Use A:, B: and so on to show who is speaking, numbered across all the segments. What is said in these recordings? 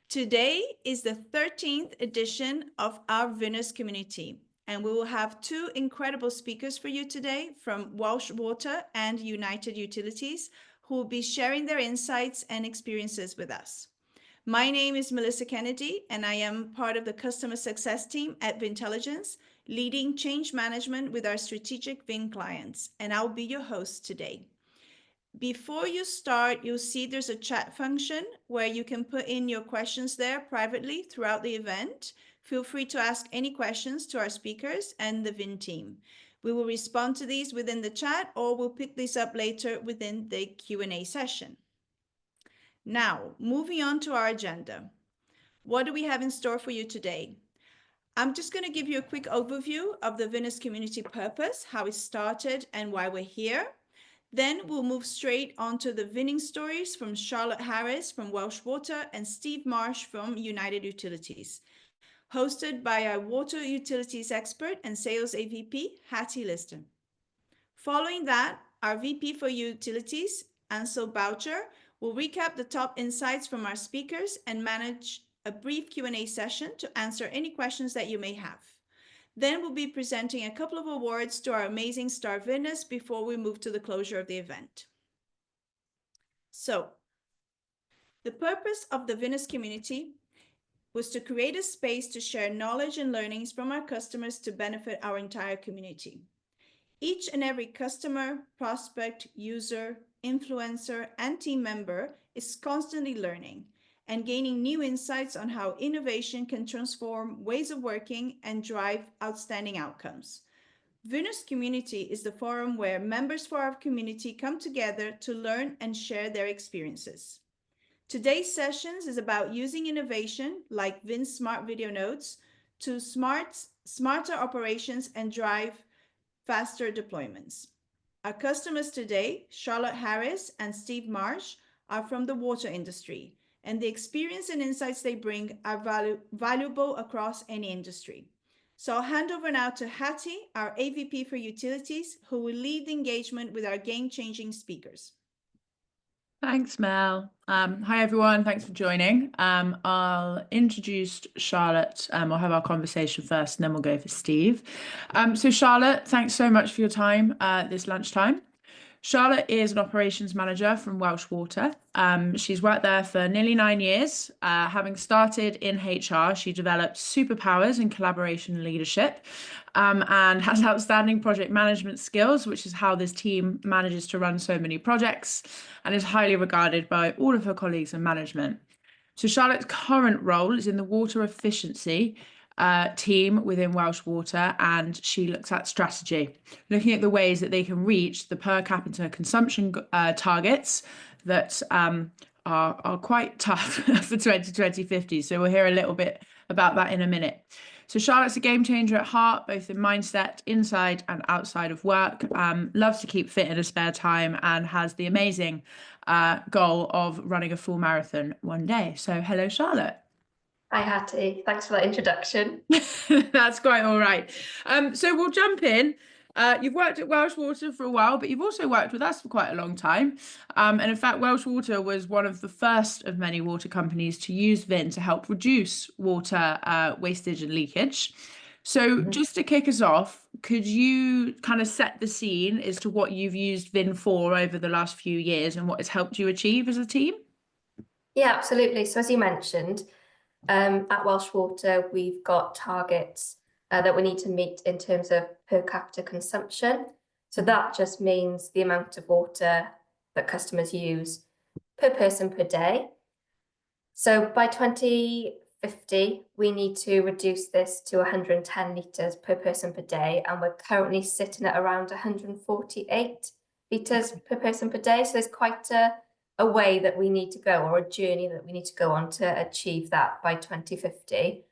A: Today is the 13th edition of our Vynners Community, and we will have two incredible speakers for you today from Welsh Water and United Utilities, who will be sharing their insights and experiences with us. My name is Melissa Kennedy, and I am part of the customer success team at Vyntelligence, leading change management with our strategic Vyn clients, and I'll be your host today. Before you start, you'll see there's a chat function where you can put in your questions there privately throughout the event. Feel free to ask any questions to our speakers and the Vyn team. We will respond to these within the chat, or we'll pick these up later within the Q&A session. Now, moving on to our agenda. What do we have in store for you today? I'm just going to give you a quick overview of the Vynners Community purpose, how it started, and why we're here. Then we'll move straight onto the Vynning stories from Charlotte Harris from Welsh Water and Steve Marsh from United Utilities, hosted by our water utilities expert and sales AVP, Hattie Liston. Following that, our VP for Utilities, Ansel Boucher, will recap the top insights from our speakers and manage a brief Q&A session to answer any questions that you may have. Then we'll be presenting a couple of awards to our amazing star Vynners before we move to the closure of the event. So, the purpose of the Vynners community was to create a space to share knowledge and learnings from our customers to benefit our entire community. Each and every customer, prospect, user, influencer, and team member is constantly learning and gaining new insights on how innovation can transform ways of working and drive outstanding outcomes. Vynners Community is the forum where members for our community come together to learn and share their experiences. Today's sessions is about using innovation like Vyn's Smart Video Notes to smarter operations and drive faster deployments. Our customers today, Charlotte Harris and Steve Marsh, are from the water industry, and the experience and insights they bring are valuable across any industry. So I'll hand over now to Hattie, our AVP for Utilities, who will lead the engagement with our game-changing speakers.
B: Thanks, Mel. Hi, everyone. Thanks for joining. I'll introduce Charlotte. We'll have our conversation first, and then we'll go for Steve. So Charlotte, thanks so much for your time this lunchtime. Charlotte is an operations manager from Welsh Water. She's worked there for nearly 9 years. Having started in HR, she developed superpowers in collaboration and leadership, and has outstanding project management skills, which is how this team manages to run so many projects, and is highly regarded by all of her colleagues and management. So Charlotte's current role is in the water efficiency team within Welsh Water, and she looks at strategy, looking at the ways that they can reach the per capita consumption targets that are quite tough for 2050. So we'll hear a little bit about that in a minute. So Charlotte's a game changer at heart, both in mindset, inside and outside of work, loves to keep fit in her spare time, and has the amazing goal of running a full marathon one day. So hello, Charlotte.
C: Hi, Hattie. Thanks for that introduction.
B: That's quite all right. So we'll jump in. You've worked at Welsh Water for a while, but you've also worked with us for quite a long time. And in fact, Welsh Water was one of the first of many water companies to use Vyn to help reduce water wastage and leakage. So just to kick us off, could you kind of set the scene as to what you've used Vyn for over the last few years and what it's helped you achieve as a team?
C: Yeah, absolutely. So as you mentioned, at Welsh Water, we've got targets that we need to meet in terms of per capita consumption. So that just means the amount of water that customers use per person per day. So by 2050, we need to reduce this to 110 litres per person per day, and we're currently sitting at around 148 litres per person per day. So there's quite a way that we need to go, or a journey that we need to go on to achieve that by 2050.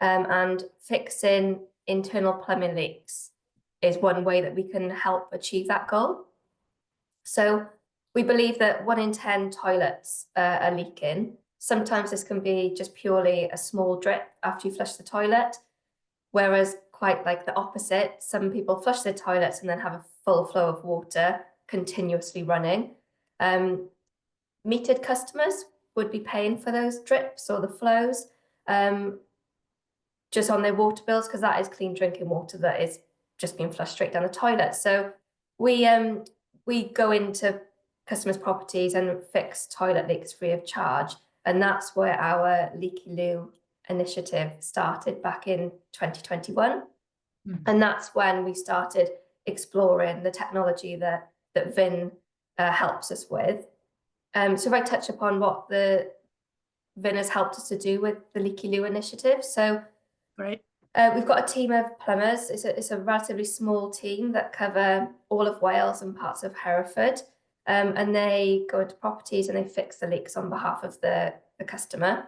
C: And fixing internal plumbing leaks is one way that we can help achieve that goal. So we believe that 1 in 10 toilets are leaking. Sometimes this can be just purely a small drip after you flush the toilet, whereas quite like the opposite, some people flush their toilets and then have a full flow of water continuously running. Metered customers would be paying for those drips or the flows just on their water bills, because that is clean drinking water that is just being flushed straight down the toilet. So we go into customers' properties and fix toilet leaks free of charge, and that's where our Leaky Loo initiative started back in 2021. And that's when we started exploring the technology that Vyn helps us with. So if I touch upon what the Vyn has helped us to do with the Leaky Loo initiative. So
B: Right.
C: we've got a team of plumbers. It's a relatively small team that cover all of Wales and parts of Hereford. And they go into properties and they fix the leaks on behalf of the customer.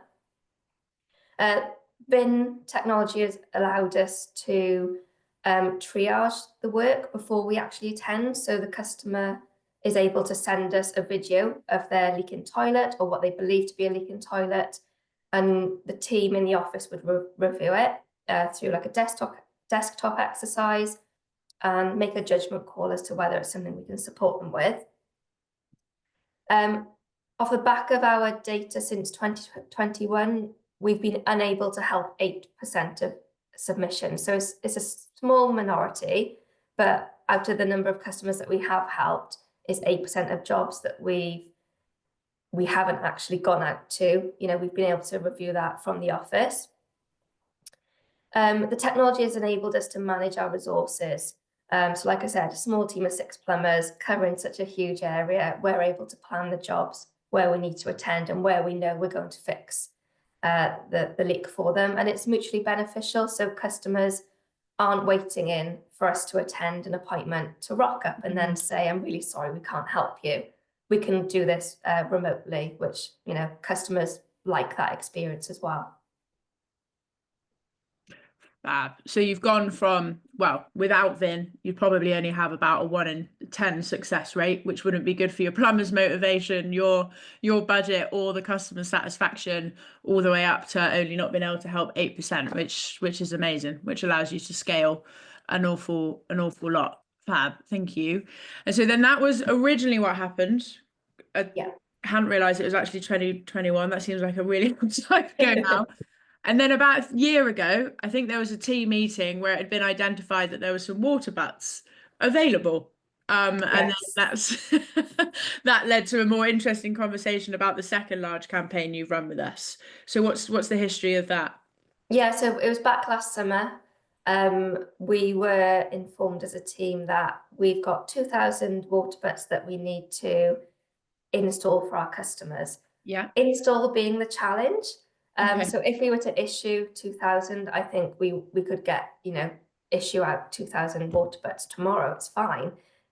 C: Vyn technology has allowed us to triage the work before we actually attend. So the customer is able to send us a video of their leaking toilet or what they believe to be a leaking toilet. And the team in the office would review it through like a desktop exercise and make a judgment call as to whether it's something we can support them with. Off the back of our data since 2021, we've been unable to help 8% of submissions. So it's a small minority, but out of the number of customers that we have helped, is 8% of jobs that we haven't actually gone out to. You know, we've been able to review that from the office. The technology has enabled us to manage our resources. So like I said, a small team of 6 plumbers covering such a huge area. We're able to plan the jobs where we need to attend and where we know we're going to fix the leak for them. And it's mutually beneficial. So customers aren't waiting in for us to attend an appointment to rock up and then say, I'm really sorry, we can't help you. We can do this remotely, which, you know, customers like that experience as well.
B: So you've gone from, well, without Vyn, you'd probably only have about a 1 in 10 success rate, which wouldn't be good for your plumber's motivation, your budget, or the customer satisfaction, all the way up to only not being able to help 8%, which is amazing, which allows you to scale an awful lot. Fab, thank you. And so then that was originally what happened.
C: Yeah.
B: I hadn't realised it was actually 2021. That seems like a really long time ago now. And then about a year ago, I think there was a team meeting where it had been identified that there were some water butts available. And then that led to a more interesting conversation about the second large campaign you've run with us. So what's the history of that?
C: Yeah, so it was back last summer. We were informed as a team that we've got 2,000 water butts that we need to install for our customers.
B: Yeah.
C: Install being the challenge.
B: Okay.
C: So if we were to issue 2,000, I think we could get, you know, issue out 2,000 water butts tomorrow. It's fine.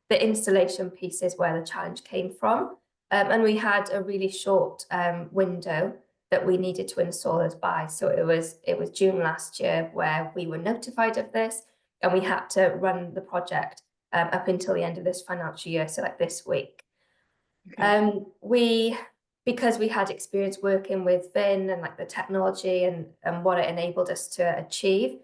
C: The installation piece is where the challenge came from. And we had a really short window that we needed to install us by. So it was June last year where we were notified of this, and we had to run the project up until the end of this financial year, so like this week.
B: Okay.
C: Because we had experience working with Vyn and like the technology and what it enabled us to achieve,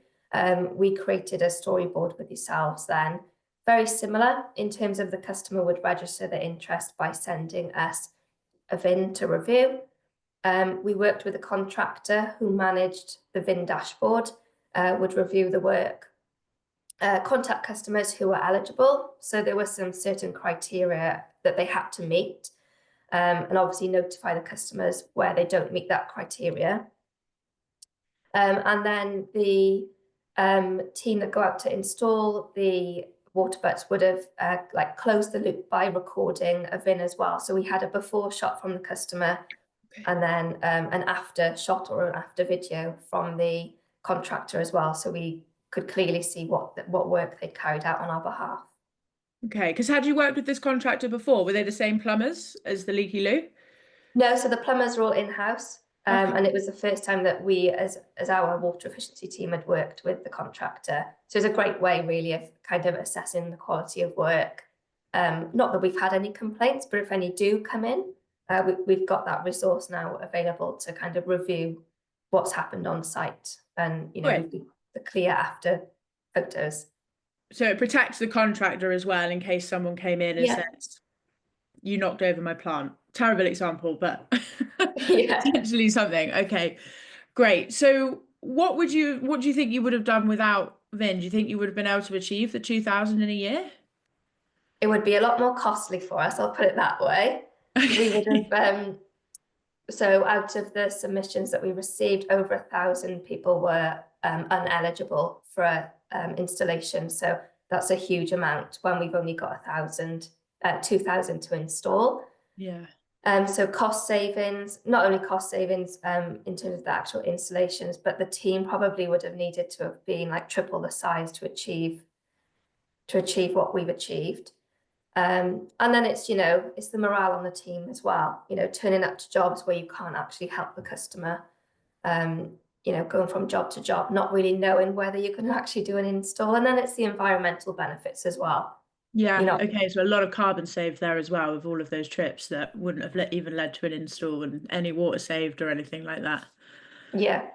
C: we created a storyboard with yourselves then, very similar in terms of the customer would register their interest by sending us a Vyn to review. We worked with a contractor who managed the Vyn dashboard, would review the work, contact customers who were eligible. So there were some certain criteria that they had to meet. And obviously notify the customers where they don't meet that criteria. And then the team that go out to install the water butts would have like closed the loop by recording a Vyn as well. So we had a before shot from the customer, and then an after shot or an after video from the contractor as well. So we could clearly see what work they'd carried out on our behalf.
B: Okay, because had you worked with this contractor before? Were they the same plumbers as the Leaky Loo?
C: No, so the plumbers are all in-house. And it was the first time that we, as our water efficiency team, had worked with the contractor. So it's a great way, really, of kind of assessing the quality of work. Not that we've had any complaints, but if any do come in, we've got that resource now available to kind of review what's happened on site, and you know, the clear after photos.
B: So it protects the contractor as well in case someone came in and said, you knocked over my plant. Terrible example, but
C: Yeah.
B: Potentially something. Okay, great. So what do you think you would have done without Vyn? Do you think you would have been able to achieve the 2,000 in a year?
C: It would be a lot more costly for us, I'll put it that way. We would have, so out of the submissions that we received, over 1,000 people were uneligible for installation. So that's a huge amount when we've only got 2,000 to install.
B: Yeah.
C: So cost savings, not only cost savings in terms of the actual installations, but the team probably would have needed to have been like triple the size to achieve what we've achieved. And then it's, it's the morale on the team as well, turning up to jobs where you can't actually help the customer, going from job to job, not really knowing whether you're going to actually do an install. And then it's the environmental benefits as well.
B: Yeah. Okay. So a lot of carbon saved there as well with all of those trips that wouldn't have even led to an install and any water saved or anything like that.
C: Yeah.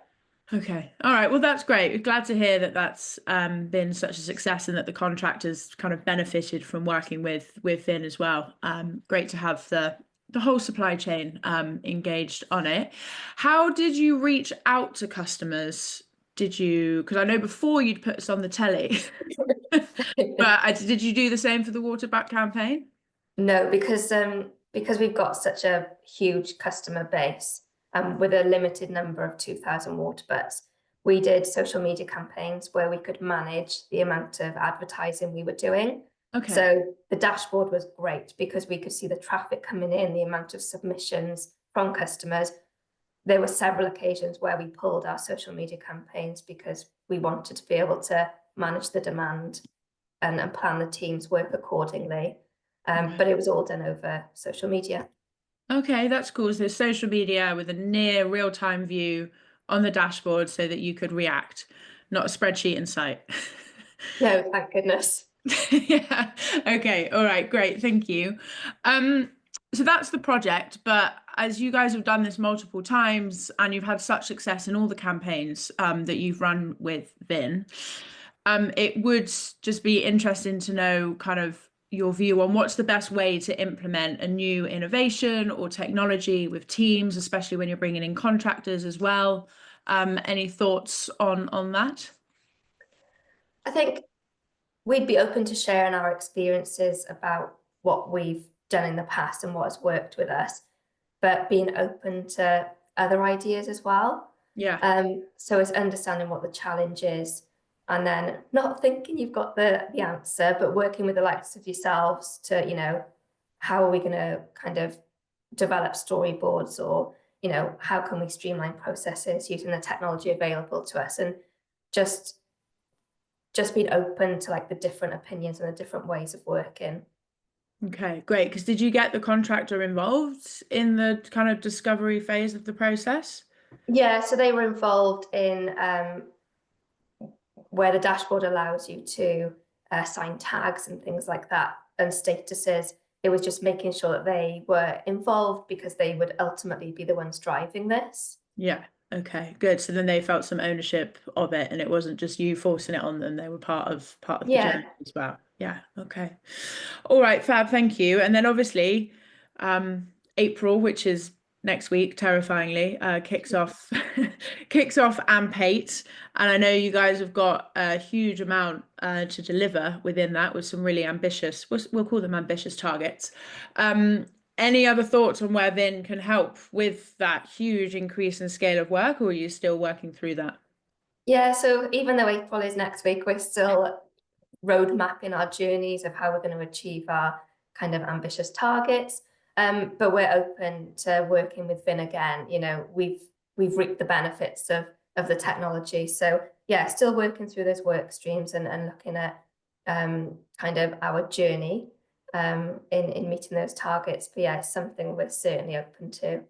B: Okay. All right. Well, that's great. Glad to hear that that's been such a success and that the contractors kind of benefited from working with Vyn as well. Great to have the whole supply chain engaged on it. How did you reach out to customers? Because I know before you'd put us on the telly, but did you do the same for the water back campaign?
C: No, because we've got such a huge customer base, with a limited number of 2,000 water butts, we did social media campaigns where we could manage the amount of advertising we were doing.
B: Okay.
C: So the dashboard was great because we could see the traffic coming in, the amount of submissions from customers. There were several occasions where we pulled our social media campaigns because we wanted to be able to manage the demand and plan the team's work accordingly. But it was all done over social media.
B: Okay, that's cool. So social media with a near real-time view on the dashboard so that you could react, not a spreadsheet in sight.
C: No, thank goodness.
B: Yeah. Okay. All right. Great. Thank you. So that's the project, but as you guys have done this multiple times and you've had such success in all the campaigns that you've run with Vyn, it would just be interesting to know kind of your view on what's the best way to implement a new innovation or technology with teams, especially when you're bringing in contractors as well. Any thoughts on that?
C: I think we'd be open to sharing our experiences about what we've done in the past and what has worked with us, but being open to other ideas as well.
B: Yeah.
C: So it's understanding what the challenge is, and then not thinking you've got the answer, but working with the likes of yourselves to, how are we going to kind of develop storyboards, or, how can we streamline processes using the technology available to us, and just being open to like the different opinions and the different ways of working.
B: Okay, great. Because did you get the contractor involved in the kind of discovery phase of the process?
C: Yeah, so they were involved in where the dashboard allows you to assign tags and things like that and statuses. It was just making sure that they were involved because they would ultimately be the ones driving this.
B: Yeah. Okay, good. So then they felt some ownership of it and it wasn't just you forcing it on them. They were part of the journey as well. Yeah. Okay. All right, fab, thank you. And then obviously April, which is next week, terrifyingly, kicks off AMP8. And I know you guys have got a huge amount to deliver within that with some really ambitious, we'll call them ambitious targets. Any other thoughts on where Vyn can help with that huge increase in scale of work, or are you still working through that?
C: Yeah, so even though April is next week, we're still road mapping our journeys of how we're going to achieve our kind of ambitious targets. But we're open to working with Vyn again. We've reaped the benefits of the technology. So yeah, still working through those work streams and looking at kind of our journey in meeting those targets. But yeah, it's something we're certainly open to.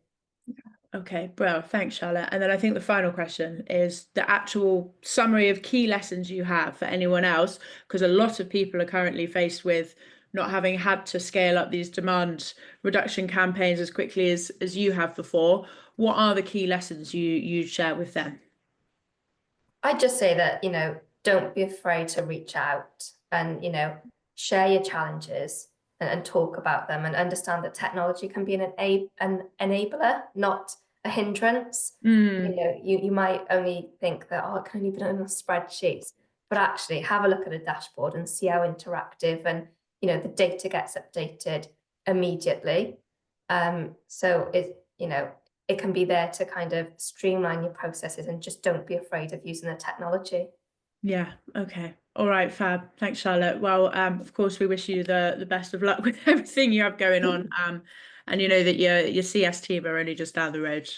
B: Okay, well, thanks, Charlotte. And then I think the final question is the actual summary of key lessons you have for anyone else, because a lot of people are currently faced with not having had to scale up these demand reduction campaigns as quickly as you have before. What are the key lessons you'd share with them?
C: I'd just say that, don't be afraid to reach out and, share your challenges and talk about them and understand that technology can be an enabler, not a hindrance. You know, you might only think that, oh, it can only be done on spreadsheets, but actually have a look at a dashboard and see how interactive and, you know, the data gets updated immediately. So you know, it can be there to kind of streamline your processes, and just don't be afraid of using the technology.
B: Yeah, okay. All right, fab. Thanks, Charlotte. Well, of course, we wish you the best of luck with everything you have going on. And you know that your CS team are only just down the road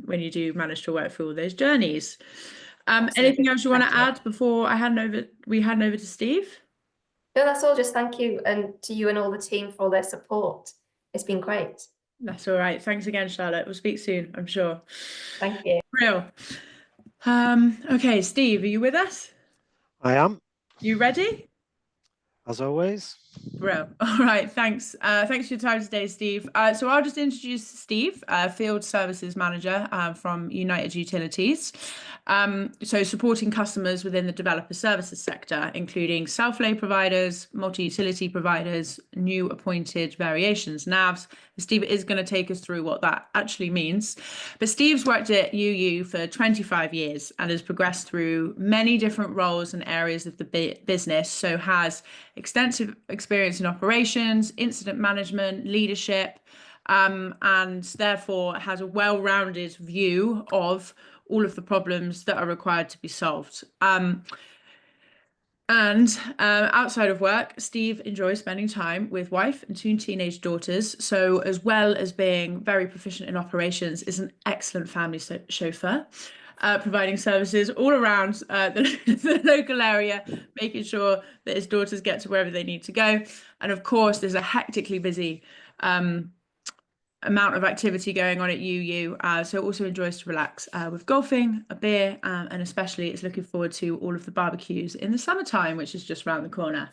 B: when you do manage to work through all those journeys. Anything else you want to add before we hand over to Steve?
C: No, that's all. Just thank you, and to you and all the team for all their support. It's been great.
B: That's all right. Thanks again, Charlotte. We'll speak soon, I'm sure.
C: Thank you.
B: Real. Okay, Steve, are you with us?
D: I am.
B: You ready?
D: As always.
B: Bro. All right, thanks. Thanks for your time today, Steve. So I'll just introduce Steve, Field Services Manager from United Utilities. So supporting customers within the developer services sector, including self-lay providers, multi-utility providers, new appointed variations, NAVs. Steve is going to take us through what that actually means. But Steve's worked at UU for 25 years and has progressed through many different roles and areas of the business. So has extensive experience in operations, incident management, leadership, and therefore has a well-rounded view of all of the problems that are required to be solved. Outside of work, Steve enjoys spending time with wife and 2 teenage daughters. So as well as being very proficient in operations, is an excellent family chauffeur, providing services all around the local area, making sure that his daughters get to wherever they need to go. And of course, there's a hectically busy amount of activity going on at UU, so also enjoys to relax with golfing, a beer, and especially is looking forward to all of the barbecues in the summertime, which is just around the corner.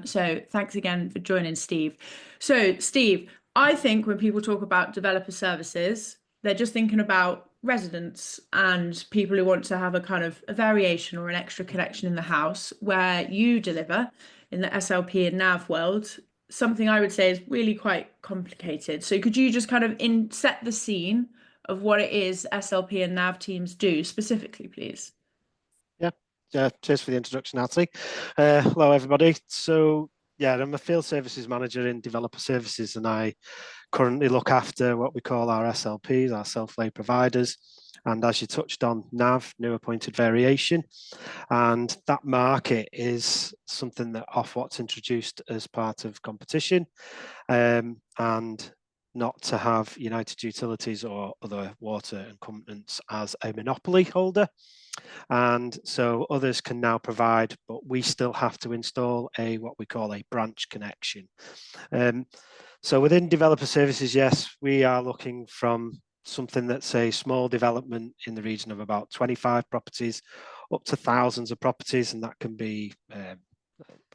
B: So thanks again for joining, Steve. So Steve, I think when people talk about developer services, they're just thinking about residents and people who want to have a kind of a variation or an extra connection in the house, where you deliver in the SLP and NAV world something I would say is really quite complicated. So could you just kind of set the scene of what it is SLP and NAV teams do specifically, please?
D: Yeah, cheers for the introduction, Natalie. Hello, everybody. So, yeah, I'm a field services manager in developer services, and I currently look after what we call our SLPs, our self-lay providers. And as you touched on, NAV, new appointed variation. And that market is something that Ofwat's introduced as part of competition, and not to have United Utilities or other water incumbents as a monopoly holder. And so others can now provide, but we still have to install what we call a branch connection. So within developer services, yes, we are looking from something that's a small development in the region of about 25 properties up to thousands of properties, and that can be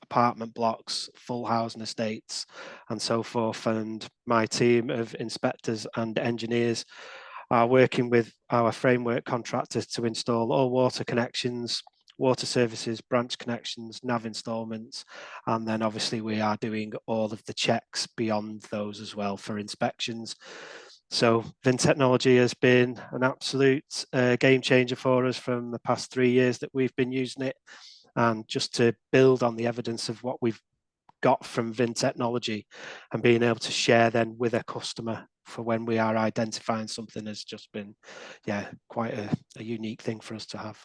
D: apartment blocks, full housing estates, and so forth. And my team of inspectors and engineers are working with our framework contractors to install all water connections, water services, branch connections, NAV installments, and then obviously we are doing all of the checks beyond those as well for inspections. So Vyntelligence has been an absolute game changer for us from the past 3 years that we've been using it. And just to build on the evidence of what we've got from Vyntelligence and being able to share then with a customer for when we are identifying something has just been, yeah, quite a unique thing for us to have.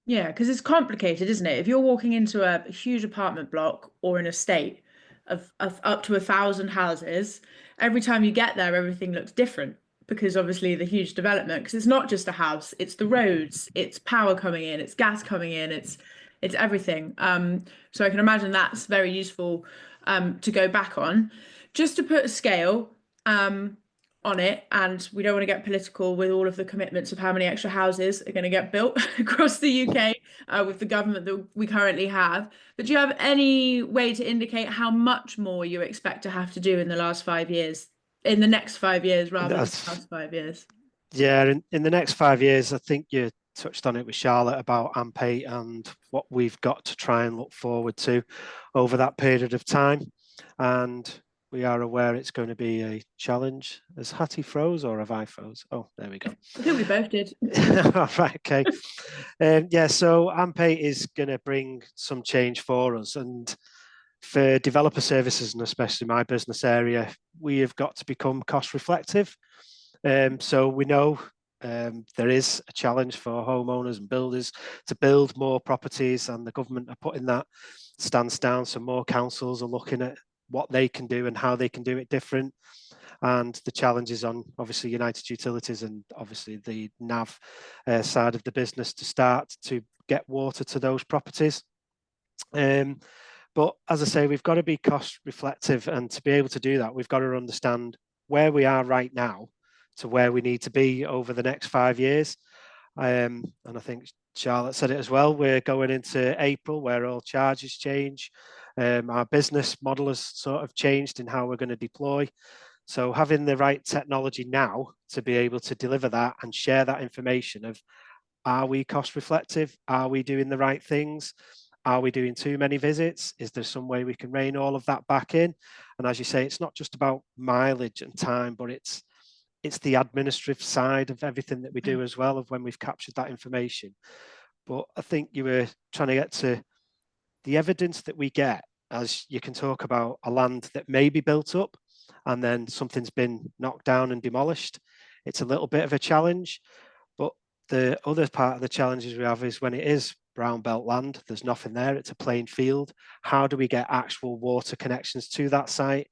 B: Yeah, because it's complicated, isn't it? If you're walking into a huge apartment block or an estate of up to 1,000 houses, every time you get there, everything looks different, because obviously the huge development, because it's not just a house, it's the roads, it's power coming in, it's gas coming in, it's everything. So I can imagine that's very useful to go back on. Just to put a scale on it, and we don't want to get political with all of the commitments of how many extra houses are going to get built across the UK with the government that we currently have. But do you have any way to indicate how much more you expect to have to do in the next 5 years rather than the last 5 years?
D: Yeah, in the next 5 years, I think you touched on it with Charlotte about AMP8 and what we've got to try and look forward to over that period of time. and we are aware it's going to be a challenge. Has Hattie froze or have I froze? Oh, there we go.
B: I think we both did.
D: All right, okay. Yeah, so AMP8 is going to bring some change for us, and for developer services, and especially my business area, we have got to become cost reflective. So we know there is a challenge for homeowners and builders to build more properties, and the government are putting that stance down. So more councils are looking at what they can do and how they can do it different. And the challenges on obviously United Utilities and obviously the NAV side of the business to start to get water to those properties. But as I say, we've got to be cost reflective, and to be able to do that, we've got to understand where we are right now to where we need to be over the next 5 years. And I think Charlotte said it as well. We're going into April where all charges change. Our business model has sort of changed in how we're going to deploy. So having the right technology now to be able to deliver that and share that information of, are we cost reflective? Are we doing the right things? Are we doing too many visits? Is there some way we can rein all of that back in? And as you say, it's not just about mileage and time, but it's the administrative side of everything that we do as well, of when we've captured that information. But I think you were trying to get to the evidence that we get, as you can talk about a land that may be built up and then something's been knocked down and demolished. It's a little bit of a challenge, but the other part of the challenges we have is when it is brown belt land, there's nothing there, it's a plain field. How do we get actual water connections to that site?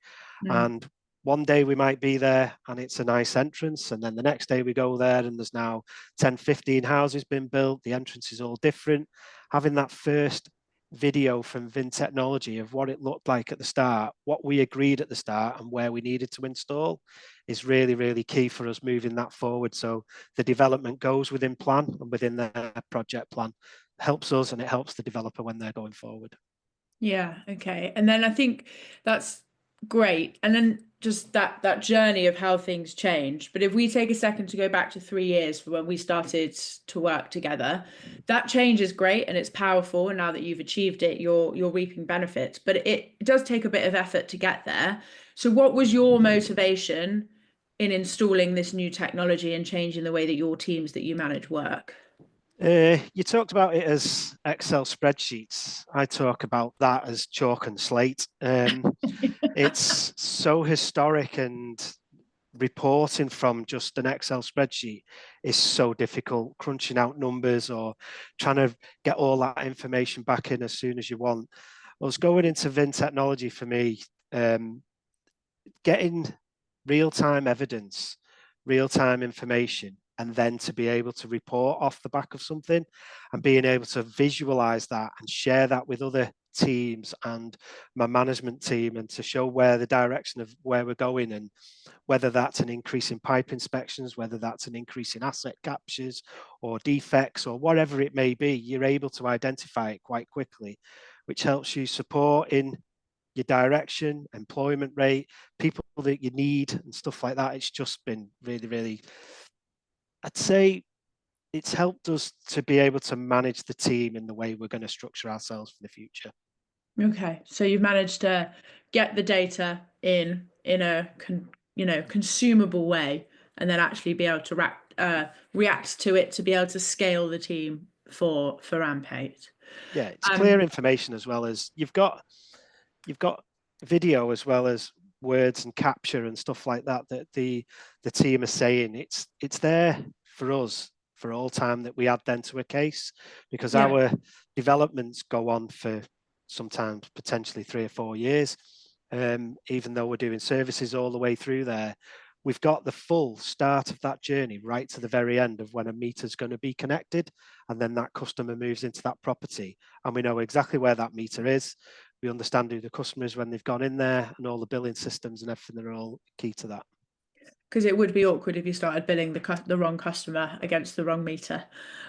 D: And one day we might be there and it's a nice entrance, and then the next day we go there and there's now 10, 15 houses been built, the entrance is all different. Having that first video from Vyntelligence of what it looked like at the start, what we agreed at the start and where we needed to install is really, really key for us moving that forward. So the development goes within plan and within their project plan. Helps us and it helps the developer when they're going forward.
B: Yeah, okay. And then I think that's great. And then just that journey of how things change. But if we take a second to go back to 3 years for when we started to work together, that change is great and it's powerful. And now that you've achieved it, you're reaping benefits. But it does take a bit of effort to get there. So what was your motivation in installing this new technology and changing the way that your teams that you manage work?
D: You talked about it as Excel spreadsheets. I talk about that as chalk and slate. It's so historic, and reporting from just an Excel spreadsheet is so difficult, crunching out numbers or trying to get all that information back in as soon as you want. I was going into Vyntelligence for me, getting real-time evidence, real-time information, and then to be able to report off the back of something and being able to visualize that and share that with other teams and my management team, and to show where the direction of where we're going, and whether that's an increase in pipe inspections, whether that's an increase in asset captures or defects or whatever it may be, you're able to identify it quite quickly, which helps you support in your direction, employment rate, people that you need and stuff like that. It's just been really, really, I'd say it's helped us to be able to manage the team in the way we're going to structure ourselves for the future.
B: Okay, so you've managed to get the data in a consumable way, and then actually be able to react to it to be able to scale the team for AMP8.
D: Yeah, it's clear information, as well as you've got video as well as words and capture and stuff like that that the team are saying. It's there for us for all time that we add then to a case, because our developments go on for sometimes potentially 3 or 4 years. Even though we're doing services all the way through there, we've got the full start of that journey right to the very end of when a meter's going to be connected, and then that customer moves into that property and we know exactly where that meter is. We understand who the customer is when they've gone in there, and all the billing systems and everything are all key to that.
B: Because it would be awkward if you started billing the wrong customer against the wrong meter.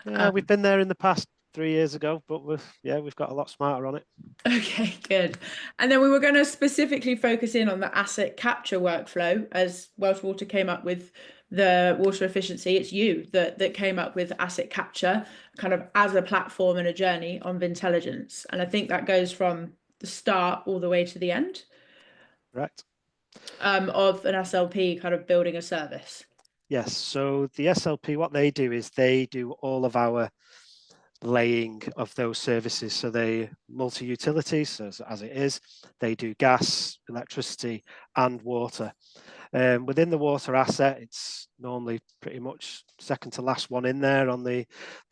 D: Yeah, we've been there in the past 3 years ago, but we've got a lot smarter on it.
B: Okay, good. And then we were going to specifically focus in on the asset capture workflow, as Welsh Water came up with the water efficiency. It's you that came up with asset capture kind of as a platform and a journey on Vyntelligence. And I think that goes from the start all the way to the end.
D: correct.
B: Of an SLP kind of building a service.
D: Yes, so the SLP, what they do is they do all of our laying of those services. So they multi-utilities, as it is, they do gas, electricity and water. Within the water asset, it's normally pretty much second to last one in there on the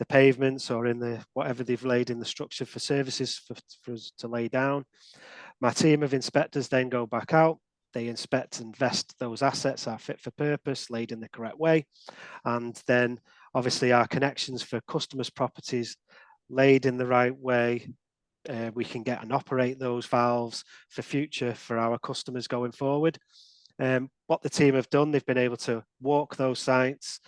D: pavements or in the whatever they've laid in the structure for services for us to lay down. My team of inspectors then go back out. They inspect and vest those assets are fit for purpose, laid in the correct way. And then obviously our connections for customers' properties laid in the right way. We can get and operate those valves for future for our customers going forward. What the team have done, they've been able to walk those sites,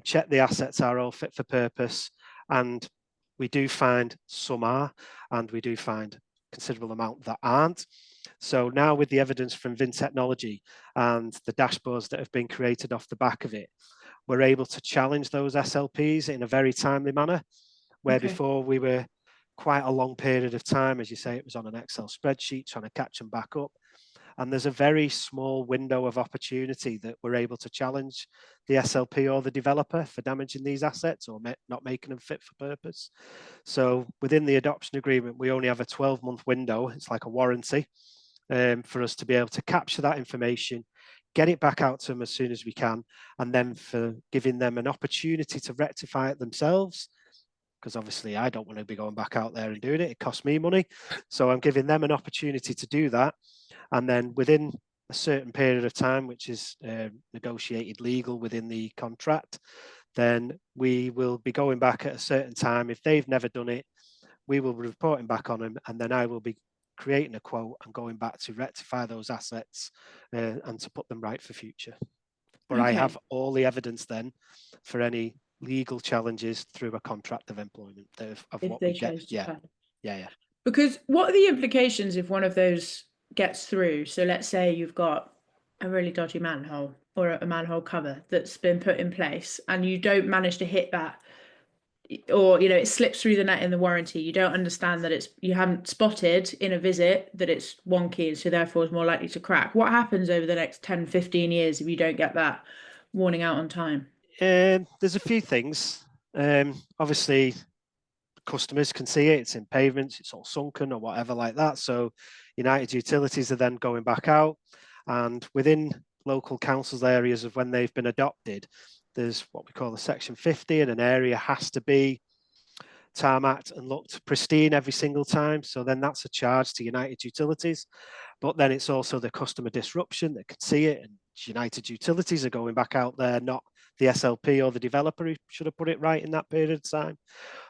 D: check the assets are all fit for purpose, and we do find some are, and we do find considerable amount that aren't. So now with the evidence from Vyntelligence and the dashboards that have been created off the back of it, we're able to challenge those SLPs in a very timely manner, where before we were quite a long period of time, as you say, it was on an Excel spreadsheet trying to catch them back up. And there's a very small window of opportunity that we're able to challenge the SLP or the developer for damaging these assets or not making them fit for purpose. So within the adoption agreement, we only have a 12-month window. It's like a warranty for us to be able to capture that information, get it back out to them as soon as we can, and then for giving them an opportunity to rectify it themselves. Because obviously I don't want to be going back out there and doing it. It costs me money. So I'm giving them an opportunity to do that. And then within a certain period of time, which is negotiated legal within the contract, then we will be going back at a certain time. If they've never done it, we will be reporting back on them. And then I will be creating a quote and going back to rectify those assets and to put them right for future. But I have all the evidence then for any legal challenges through a contract of employment of what we get. Yeah.
B: Because what are the implications if one of those gets through? So let's say you've got a really dodgy manhole or a manhole cover that's been put in place and you don't manage to hit that, or it slips through the net in the warranty. You don't understand that you haven't spotted in a visit that it's wonky and so therefore it's more likely to crack. What happens over the next 10-15 years if you don't get that warning out on time?
D: There's a few things. Obviously customers can see it, it's in pavements, it's all sunken or whatever like that. So United Utilities are then going back out, and within local councils areas of when they've been adopted, there's what we call the section 50, and an area has to be tarmacked and looked pristine every single time. So then that's a charge to United Utilities. But then it's also the customer disruption that can see it, and United Utilities are going back out there, not the SLP or the developer who should have put it right in that period of time.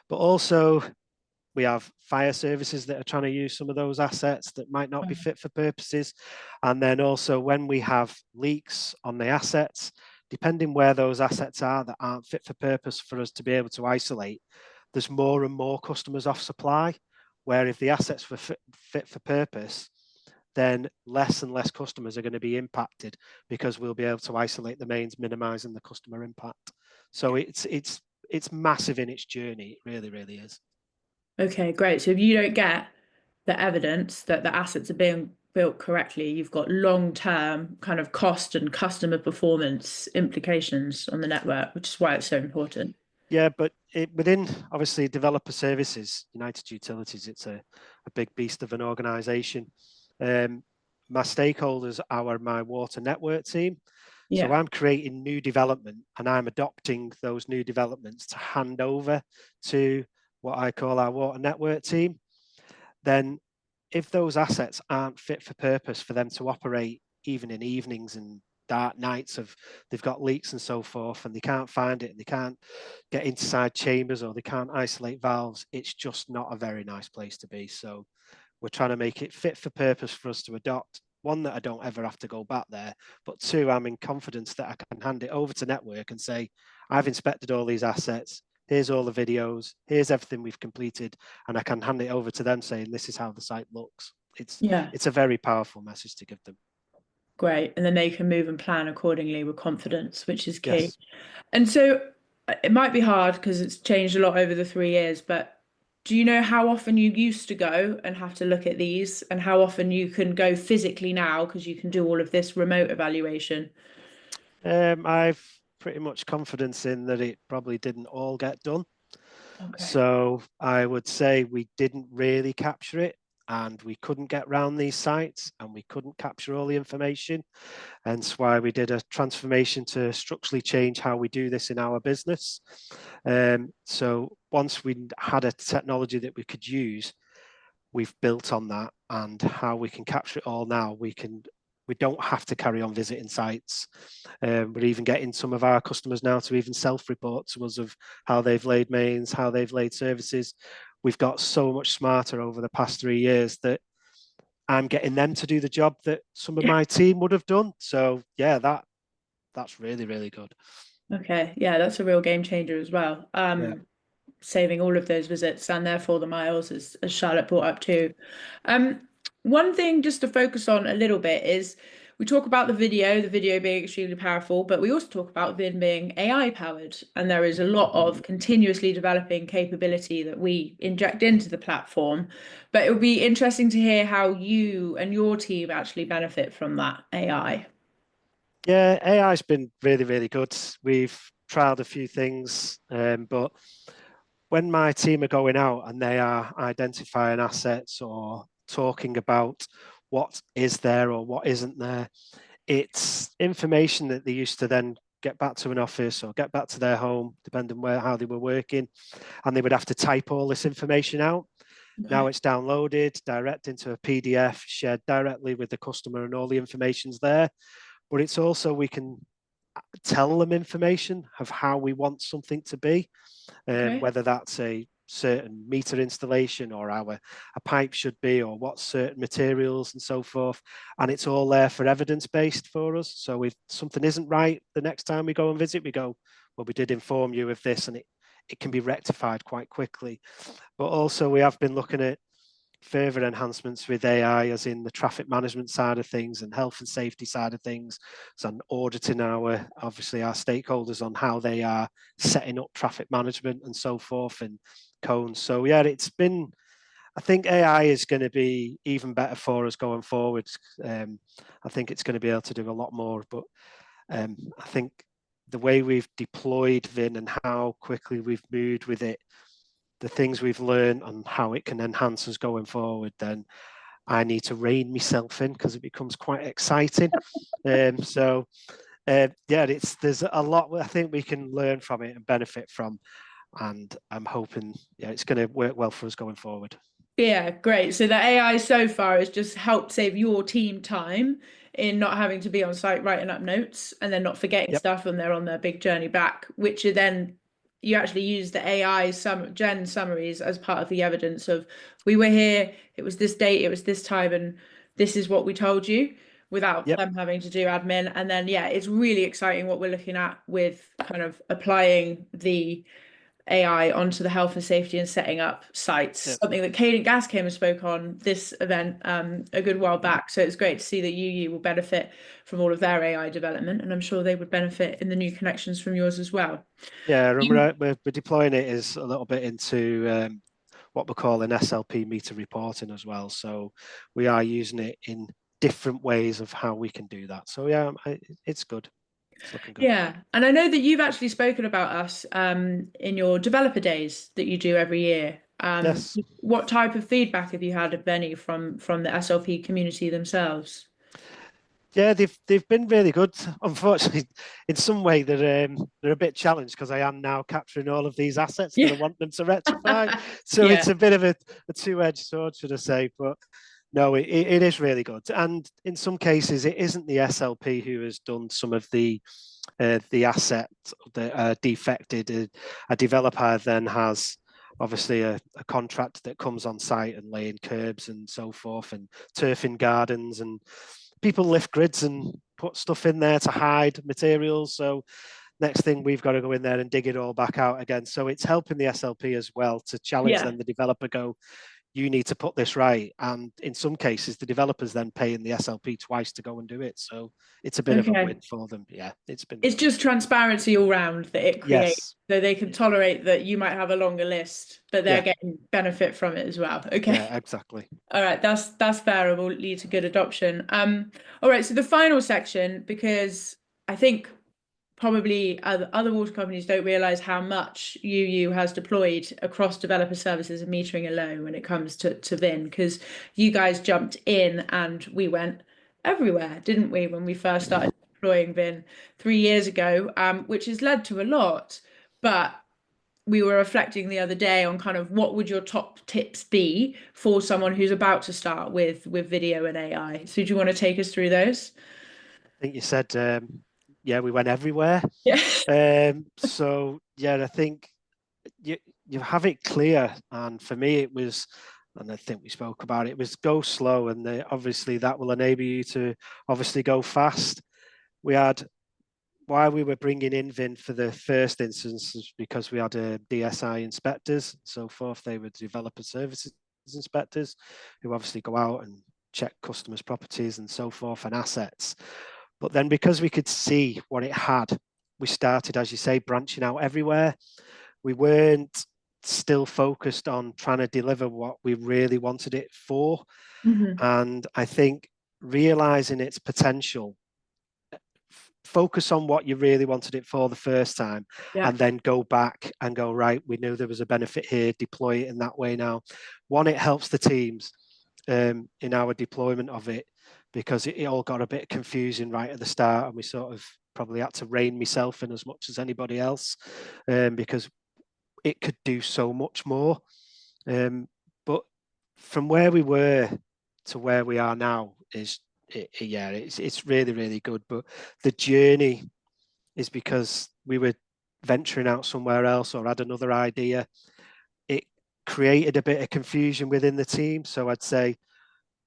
D: But also we have fire services that are trying to use some of those assets that might not be fit for purposes. And then also when we have leaks on the assets, depending where those assets are that aren't fit for purpose for us to be able to isolate, there's more and more customers off supply, where if the assets were fit for purpose, then less and less customers are going to be impacted because we'll be able to isolate the mains, minimizing the customer impact. So it's massive in its journey. It really, really is.
B: Okay, great. So if you don't get the evidence that the assets are being built correctly, you've got long-term kind of cost and customer performance implications on the network, which is why it's so important.
D: Yeah, but within obviously developer services, United Utilities, it's a big beast of an organization. My stakeholders are my water network team. Yeah. So I'm creating new development and I'm adopting those new developments to hand over to what I call our water network team. Then if those assets aren't fit for purpose for them to operate even in evenings and dark nights, they've got leaks and so forth, and they can't find it and they can't get inside chambers or they can't isolate valves, it's just not a very nice place to be. So we're trying to make it fit for purpose for us to adopt. One, that I don't ever have to go back there, but two, I'm in confidence that I can hand it over to network and say, I've inspected all these assets, here's all the videos, here's everything we've completed, and I can hand it over to them saying, this is how the site looks. It's a very powerful message to give them.
B: Great. And then they can move and plan accordingly with confidence, which is key.
D: Yes.
B: And so it might be hard because it's changed a lot over the 3 years, but do you know how often you used to go and have to look at these, and how often you can go physically now because you can do all of this remote evaluation?
D: I've pretty much confidence in that it probably didn't all get done.
B: Okay.
D: So I would say we didn't really capture it, and we couldn't get round these sites, and we couldn't capture all the information. Hence why we did a transformation to structurally change how we do this in our business. So once we had a technology that we could use, we've built on that, and how we can capture it all now, we don't have to carry on visiting sites. We're even getting some of our customers now to even self-report to us of how they've laid mains, how they've laid services. We've got so much smarter over the past 3 years that I'm getting them to do the job that some of my team would have done. So yeah, that's really, really good.
B: Okay, yeah, that's a real game changer as well.
D: Yeah.
B: Saving all of those visits and therefore the miles, as Charlotte brought up too. One thing just to focus on a little bit is we talk about the video being extremely powerful, but we also talk about Vyn being AI powered, and there is a lot of continuously developing capability that we inject into the platform. But it would be interesting to hear how you and your team actually benefit from that AI.
D: Yeah, AI's been really, really good. We've trialed a few things, but when my team are going out and they are identifying assets or talking about what is there or what isn't there, it's information that they used to then get back to an office or get back to their home, depending on how they were working, and they would have to type all this information out.
B: Okay.
D: Now it's downloaded direct into a PDF, shared directly with the customer, and all the information's there. But it's also, we can tell them information of how we want something to be, whether that's a certain meter installation or how a pipe should be, or what certain materials and so forth. And it's all there for evidence-based for us. So if something isn't right, the next time we go and visit, we go, well, we did inform you of this, and it can be rectified quite quickly. But also we have been looking at further enhancements with AI, as in the traffic management side of things and health and safety side of things. So auditing obviously our stakeholders on how they are setting up traffic management and so forth, and cones. So yeah, I think AI is going to be even better for us going forward. I think it's going to be able to do a lot more, but I think the way we've deployed Vyn and how quickly we've moved with it, the things we've learned on how it can enhance us going forward, then I need to rein myself in, because it becomes quite exciting. Yeah, there's a lot I think we can learn from it and benefit from, and I'm hoping it's going to work well for us going forward.
B: Yeah, great. So the AI so far has just helped save your team time in not having to be on site writing up notes and then not forgetting stuff when they're on their big journey back, which are then you actually use the AI gen summaries as part of the evidence of, we were here, it was this date, it was this time, and this is what we told you, without them having to do admin. And then, yeah, it's really exciting what we're looking at with kind of applying the AI onto the health and safety and setting up sites, something that Cadent Gas came and spoke on this event a good while back. So it's great to see that you will benefit from all of their AI development, and I'm sure they would benefit in the new connections from yours as well.
D: Yeah, we're deploying it as a little bit into what we call an SLP meter reporting as well. So we are using it in different ways of how we can do that. So yeah, it's good. It's looking good.
B: Yeah, and I know that you've actually spoken about us in your developer days that you do every year.
D: Yes.
B: What type of feedback have you had, if any, from the SLP community themselves?
D: Yeah, they've been really good. Unfortunately, in some way they're a bit challenged, because I am now capturing all of these assets that I want them to rectify. So it's a bit of a two-edged sword, should I say? But no, it is really good. And in some cases, it isn't the SLP who has done some of the assets that are defected. A developer then has obviously a contract that comes on site and laying curbs and so forth, and turfing gardens, and people lift grids and put stuff in there to hide materials. So next thing, we've got to go in there and dig it all back out again. So it's helping the SLP as well to challenge them, the developer, go, you need to put this right. And in some cases, the developers then paying the SLP twice to go and do it. So it's a bit of a win for them. Yeah, it's
B: good. Just transparency all round that it creates,
D: yes.
B: so they can tolerate that you might have a longer list, but they're getting benefit from it as well. Okay.
D: Yeah, exactly.
B: All right, that's fair and will lead to good adoption. All right, so the final section, because I think probably other water companies don't realize how much UU has deployed across developer services and metering alone when it comes to Vyn, because you guys jumped in and we went everywhere, didn't we, when we first started deploying Vyn 3 years ago, which has led to a lot. But we were reflecting the other day on kind of what would your top tips be for someone who's about to start with video and AI. So do you want to take us through those?
D: I think you said, yeah, we went everywhere.
B: Yeah.
D: So yeah, I think you have it clear. And for me, it was, and I think we spoke about it, was go slow. And obviously that will enable you to obviously go fast. We had, why we were bringing in Vyn for the first instance is because we had DSI inspectors, so forth. They were developer services inspectors who obviously go out and check customers' properties and so forth and assets. But then because we could see what it had, we started, as you say, branching out everywhere. We weren't still focused on trying to deliver what we really wanted it for. And I think realizing its potential, focus on what you really wanted it for the first time, and then go back and go, right, we knew there was a benefit here, deploy it in that way now. One, it helps the teams in our deployment of it, because it all got a bit confusing right at the start, and we sort of probably had to rein myself in as much as anybody else, because it could do so much more. But from where we were to where we are now is, it's really, really good. But the journey is because we were venturing out somewhere else or had another idea. It created a bit of confusion within the team. So I'd say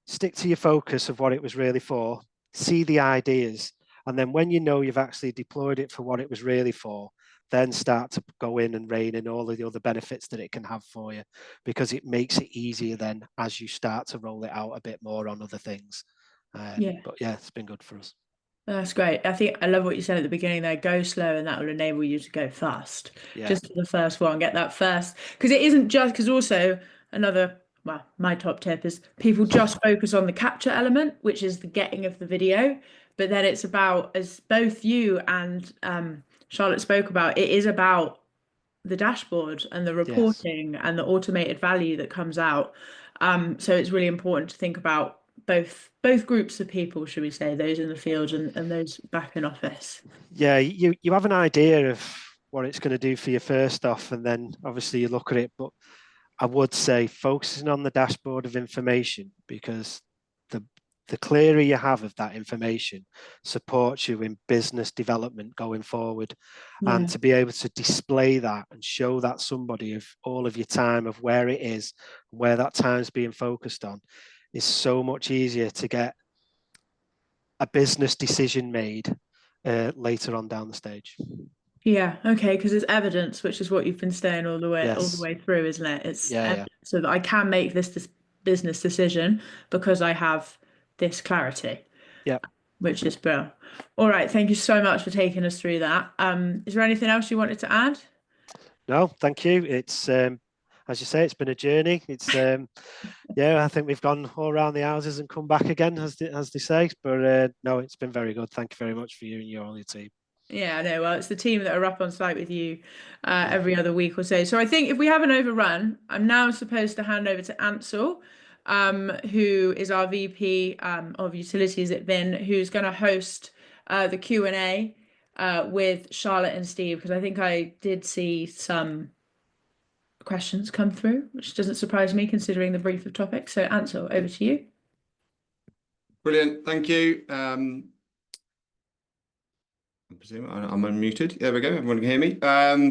D: stick to your focus of what it was really for, see the ideas, and then when you know you've actually deployed it for what it was really for, then start to go in and rein in all of the other benefits that it can have for you, because it makes it easier then as you start to roll it out a bit more on other things. But yeah, it's been good for us.
B: That's great. I think I love what you said at the beginning there, go slow, and that will enable you to go fast. Just to the first one, get that first, because it isn't just, because also another, well, my top tip is people just focus on the capture element, which is the getting of the video, but then it's about, as both you and Charlotte spoke about, it is about the dashboard and the reporting and the automated value that comes out. So it's really important to think about both groups of people, should we say, those in the field and those back in office.
D: Yeah, you have an idea of what it's going to do for you first off, and then obviously you look at it. But I would say focusing on the dashboard of information, because the clearer you have of that information supports you in business development going forward. And to be able to display that and show that somebody of all of your time, of where it is, where that time's being focused on, is so much easier to get a business decision made later on down the stage.
B: Yeah, okay, because it's evidence, which is what you've been saying all the way through, isn't it? It's evidence, so that I can make this business decision because I have this clarity.
D: Yeah,
B: which is brilliant. All right, thank you so much for taking us through that. Is there anything else you wanted to add?
D: No, thank you. It's as you say, it's been a journey. It's I think we've gone all around the houses and come back again, as they say. But no, it's been very good. Thank you very much for you and all your team.
B: Yeah, I know. Well, it's the team that are up on site with you every other week or so. So I think if we haven't overrun, I'm now supposed to hand over to Ansel, who is our VP of Utilities at Vyn, who's going to host the Q&A with Charlotte and Steve, because I think I did see some questions come through, which doesn't surprise me considering the brief of topics. So Ansel, over to you.
E: Brilliant, thank you. I presume I'm unmuted. There we go, everyone can hear me.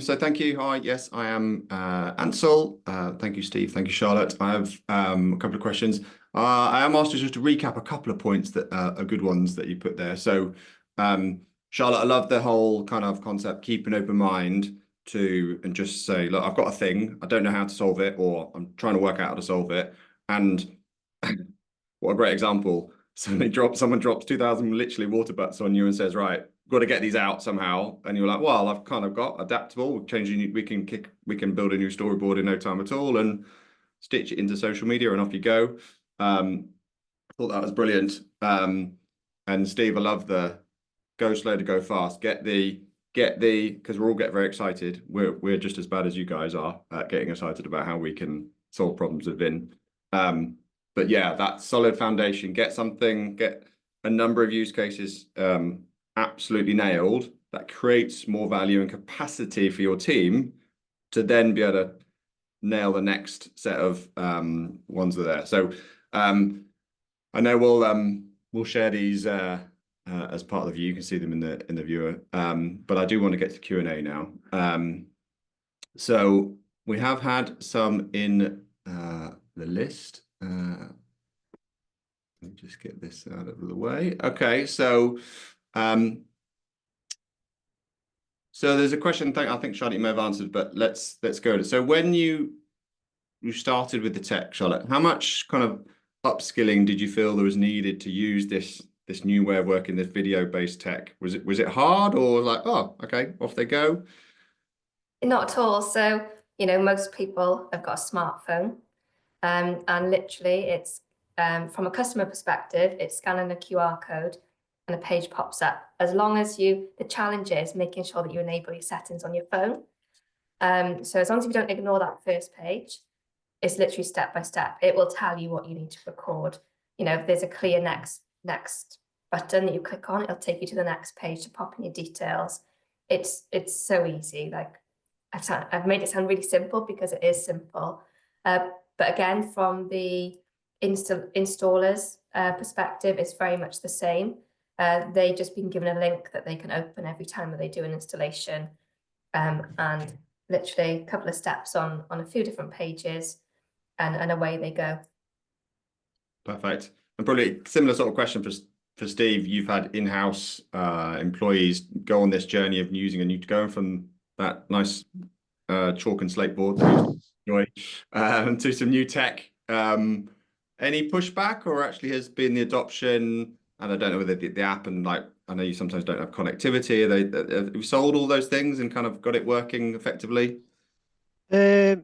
E: So thank you. Hi, yes, I am Ansel. Thank you, Steve. Thank you, Charlotte. I have a couple of questions. I am asked just to recap a couple of points that are good ones that you put there. So Charlotte, I love the whole kind of concept, keep an open mind. and just say, look, I've got a thing, I don't know how to solve it, or I'm trying to work out how to solve it. And what a great example. Someone drops 2,000 literally water butts on you and says, right, got to get these out somehow. And you're like, well, I've kind of got adaptable, we can build a new storyboard in no time at all and stitch it into social media and off you go. I thought that was brilliant. And Steve, I love the go slow to go fast. Get the, because we're all getting very excited. We're just as bad as you guys are at getting excited about how we can solve problems with Vyn. But yeah, that solid foundation, get a number of use cases absolutely nailed. That creates more value and capacity for your team to then be able to nail the next set of ones that are there. So I know we'll share these as part of the view. You can see them in the viewer. But I do want to get to Q&A now. So we have had some in the list. Let me just get this out of the way. Okay, so there's a question I think Charlotte may have answered, but let's go to it. So when you started with the tech, Charlotte, how much kind of upskilling did you feel there was needed to use this new way of working, this video-based tech? Was it hard, or like, oh, okay, off they go?
C: Not at all. So, most people have got a smartphone, and literally it's from a customer perspective, it's scanning a QR code and a page pops up. As long as the challenge is making sure that you enable your settings on your phone. So as long as you don't ignore that first page, it's literally step by step. It will tell you what you need to record. If there's a clear next button that you click on, it'll take you to the next page to pop in your details. It's so easy. Like I've made it sound really simple because it is simple. But again, from the installer's perspective, it's very much the same. They've just been given a link that they can open every time that they do an installation, and literally a couple of steps on a few different pages, and away they go. Perfect.
E: And probably similar sort of question for Steve. You've had in-house employees go on this journey of going from that nice chalk and slate board that you enjoy to some new tech. Any pushback, or actually has been the adoption? And I don't know whether the app, and like, I know you sometimes don't have connectivity. Have you sold all those things and kind of got it working effectively?
D: Yeah,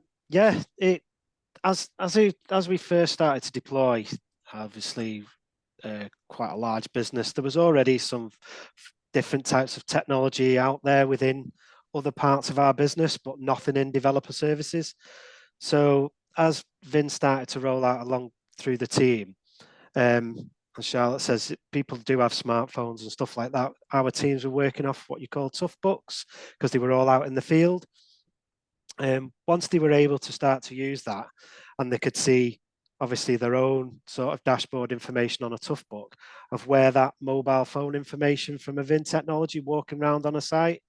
D: as we first started to deploy, obviously quite a large business, there was already some different types of technology out there within other parts of our business, but nothing in developer services. So as Vyn started to roll out along through the team, and Charlotte says people do have smartphones and stuff like that, our teams were working off what you call tough books because they were all out in the field. Once they were able to start to use that, and they could see obviously their own sort of dashboard information on a tough book of where that mobile phone information from a Vyn technology walking around on a site,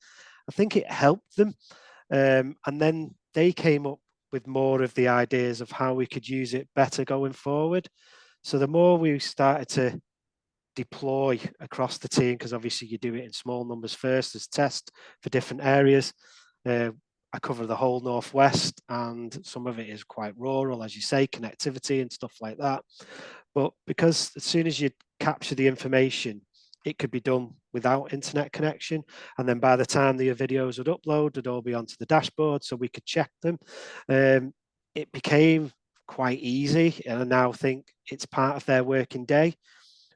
D: I think it helped them. And then they came up with more of the ideas of how we could use it better going forward. So the more we started to deploy across the team, because obviously you do it in small numbers first as test for different areas. I cover the whole Northwest, and some of it is quite rural, as you say, connectivity and stuff like that. But because as soon as you capture the information, it could be done without internet connection. And then by the time the videos would upload, they'd all be onto the dashboard so we could check them. It became quite easy, and I now think it's part of their working day.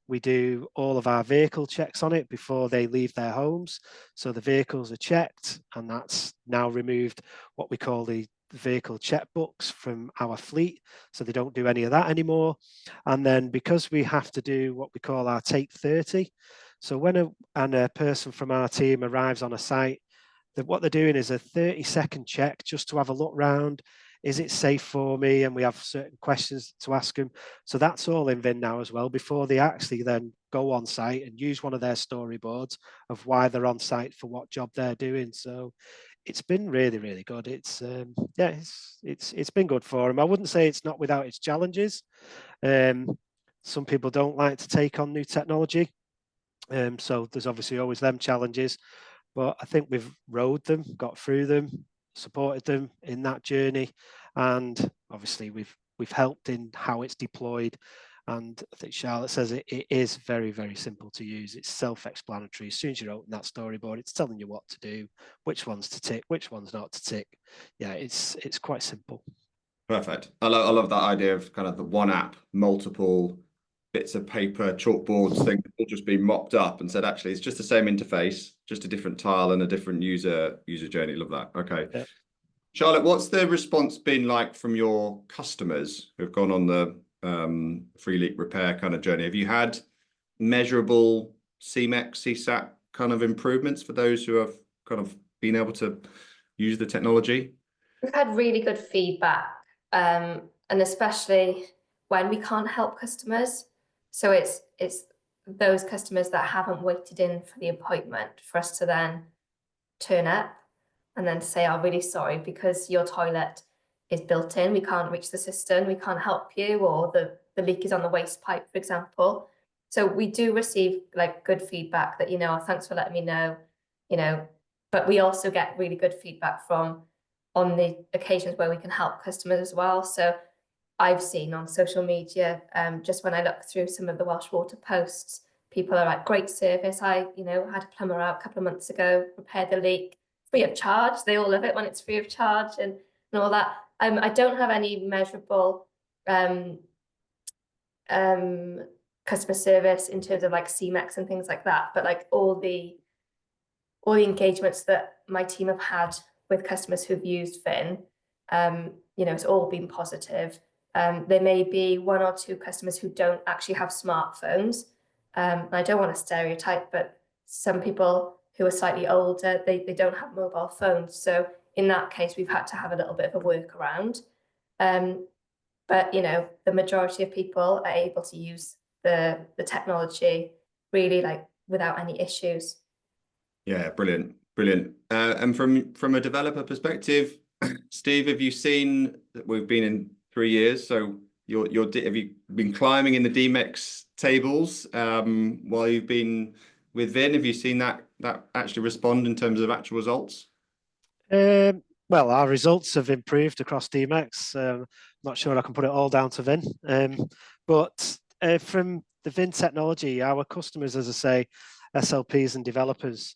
D: We do all of our vehicle checks on it before they leave their homes. So the vehicles are checked, and that's now removed what we call the vehicle checkbooks from our fleet. So they don't do any of that anymore. And then because we have to do what we call our take 30. So when a person from our team arrives on a site, what they're doing is a 30-second check just to have a look round. Is it safe for me? And we have certain questions to ask them. So that's all in Vyn now as well, before they actually then go on site and use one of their storyboards of why they're on site for what job they're doing. So it's been really, really good. It's been good for them. I wouldn't say it's not without its challenges. Some people don't like to take on new technology. So there's obviously always them challenges. but I think we've rode them, got through them, supported them in that journey, and obviously we've helped in how it's deployed. And I think Charlotte says it is very, very simple to use. It's self-explanatory. As soon as you open that storyboard, it's telling you what to do, which ones to tick, which ones not to tick. Yeah, it's quite simple.
E: Perfect. I love that idea of kind of the one app, multiple bits of paper, chalkboards, things all just being mopped up and said, actually, it's just the same interface, just a different tile and a different user journey. Love that. Okay.
D: Yeah.
E: Charlotte, what's the response been like from your customers who've gone on the free leak repair kind of journey? Have you had measurable CMEX, CSAT kind of improvements for those who have kind of been able to use the technology?
C: We've had really good feedback, and especially when we can't help customers. So it's those customers that haven't waited in for the appointment for us to then turn up and then say, "I'm really sorry because your toilet is built in. We can't reach the cistern. We can't help you," or the leak is on the waste pipe, for example. So we do receive like good feedback that, thanks for letting me know, but we also get really good feedback from on the occasions where we can help customers as well. So I've seen on social media, just when I look through some of the Welsh Water posts, people are like, great service. I, had a plumber out a couple of months ago, repaired the leak free of charge. They all love it when it's free of charge and all that. I don't have any measurable customer service in terms of like CMEX and things like that, but like all the engagements that my team have had with customers who've used Vyn, it's all been positive. There may be one or two customers who don't actually have smartphones. And I don't want to stereotype, but some people who are slightly older, they don't have mobile phones. So in that case, we've had to have a little bit of a workaround. But, the majority of people are able to use the technology really like without any issues.
E: Yeah, brilliant. And from a developer perspective, Steve, have you seen that we've been in 3 years? So have you been climbing in the DMEX tables while you've been with Vyn? Have you seen that actually respond in terms of actual results?
D: Well, our results have improved across DMEX. Not sure I can put it all down to Vyn, but from the Vyn technology, our customers, as I say, SLPs and developers,